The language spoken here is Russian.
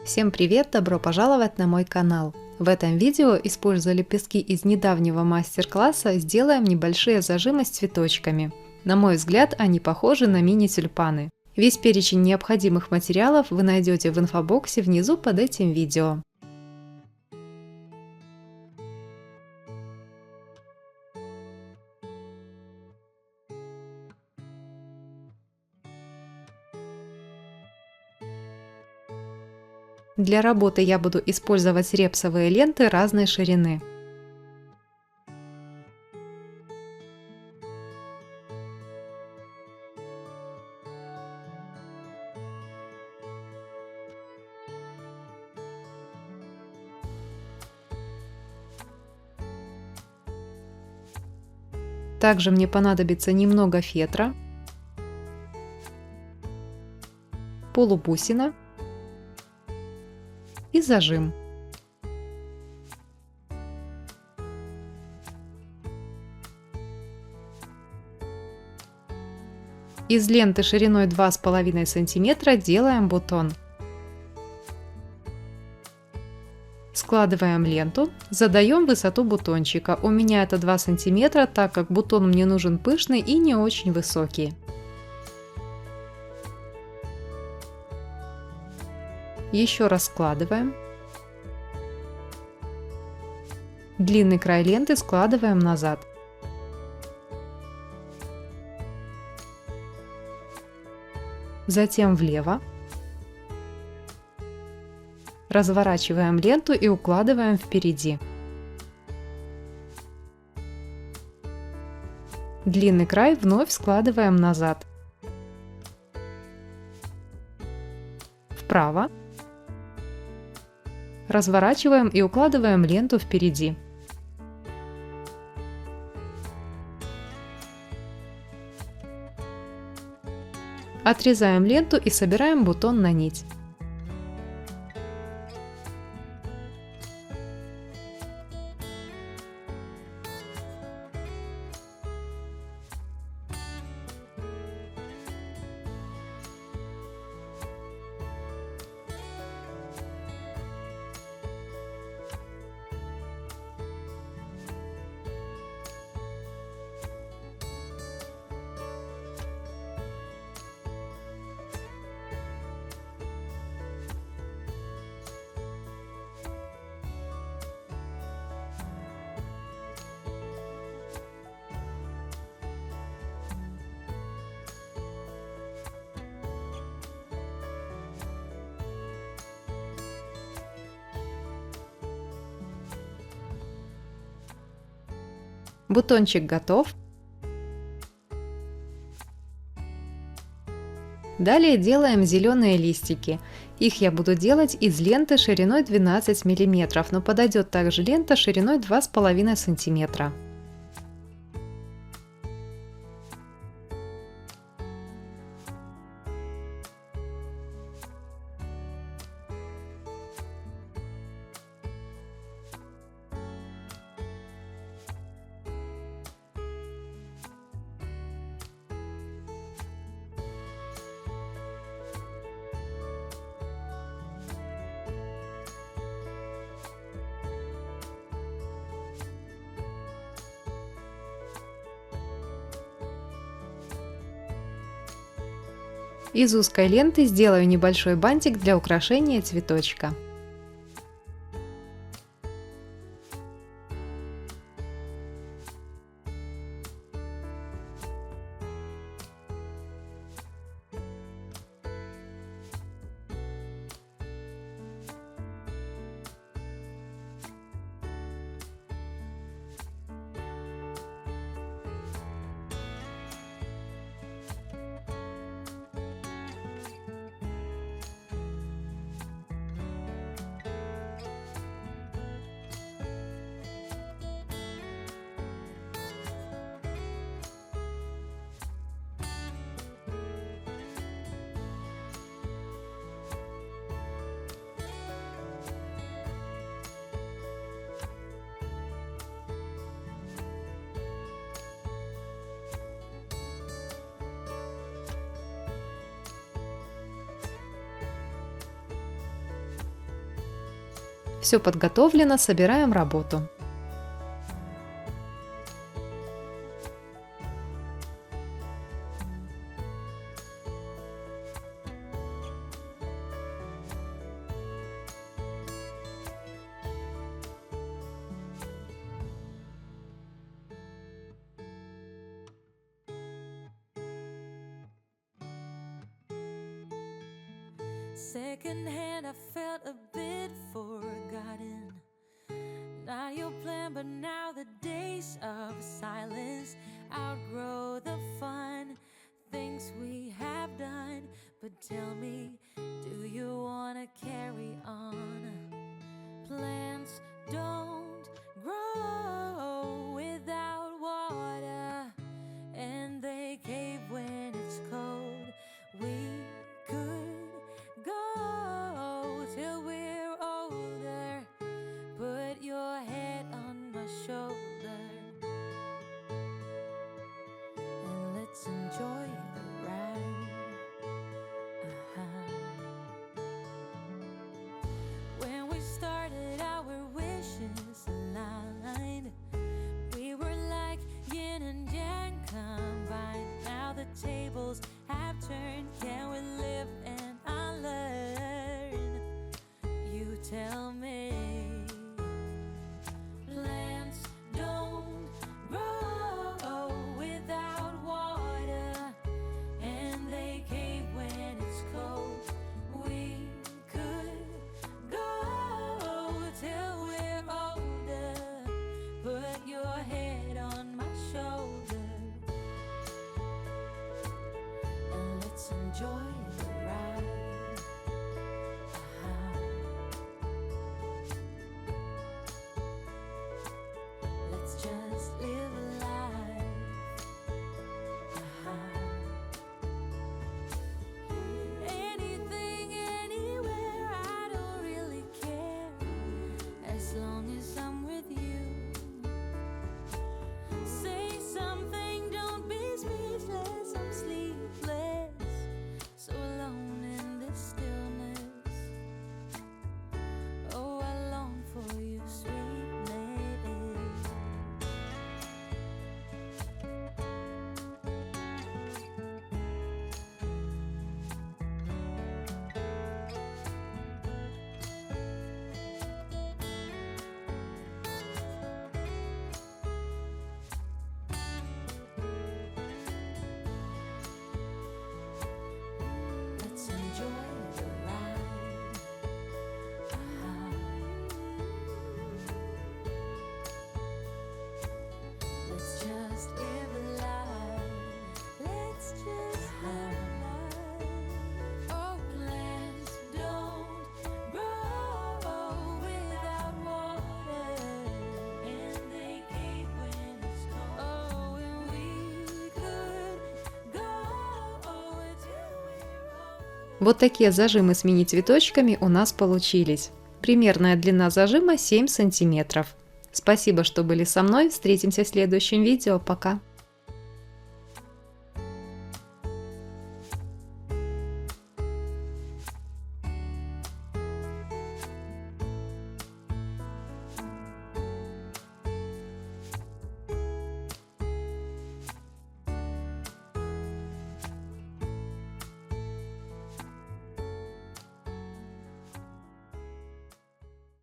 Всем привет! Добро пожаловать на мой канал! В этом видео, используя лепестки из недавнего мастер-класса, сделаем небольшие зажимы с цветочками. На мой взгляд, они похожи на мини-тюльпаны. Весь перечень необходимых материалов вы найдете в инфобоксе внизу под этим видео. Для работы я буду использовать репсовые ленты разной ширины. Также мне понадобится немного фетра, полубусина и зажим. Из ленты шириной 2,5 см делаем бутон. Складываем ленту, задаем высоту бутончика. У меня это 2 см, так как бутон мне нужен пышный и не очень высокий. Еще раз складываем. Длинный край ленты складываем назад. Затем влево. Разворачиваем ленту и укладываем впереди. Длинный край вновь складываем назад. Вправо. Разворачиваем и укладываем ленту впереди. Отрезаем ленту и собираем бутон на нить. Бутончик готов. Далее делаем зеленые листики. Их я буду делать из ленты шириной 12 мм, но подойдет также лента шириной 2,5 см. Из узкой ленты сделаю небольшой бантик для украшения цветочка. Все подготовлено, собираем работу. Secondhand, I felt a bit forgotten. Not your plan, but now the days of silence outgrow the fun things we have done. But tell me, do you wanna carry on? Plants don't grow without water, and they cave when it's cold. We could go till we're older. Put your head on my shoulder, and let's enjoy the ride. When we started, our wishes aligned. We were like yin and yang combined. Now the tables have turned. Can we live and unlearn? You tell me. Plants don't grow without water, and they cave when it's cold. We could go till we're older. Put your head on my shoulder, and let's enjoy the ride. Let's just live a life. Anything, anywhere, I don't really care, as long as I'm with you. Say something, don't be speechless. I'm sleepless, so alone in this stillness. Oh, I long for you, sweetness. Let's enjoy the ride. Let's just live a life. Let's just live a life. Oh, plants don't grow without water, and they cave when it's cold. Oh, and we could go till we're old. Вот такие зажимы с мини-цветочками у нас получились. Примерная длина зажима 7 сантиметров. Спасибо, что были со мной. Встретимся в следующем видео. Пока!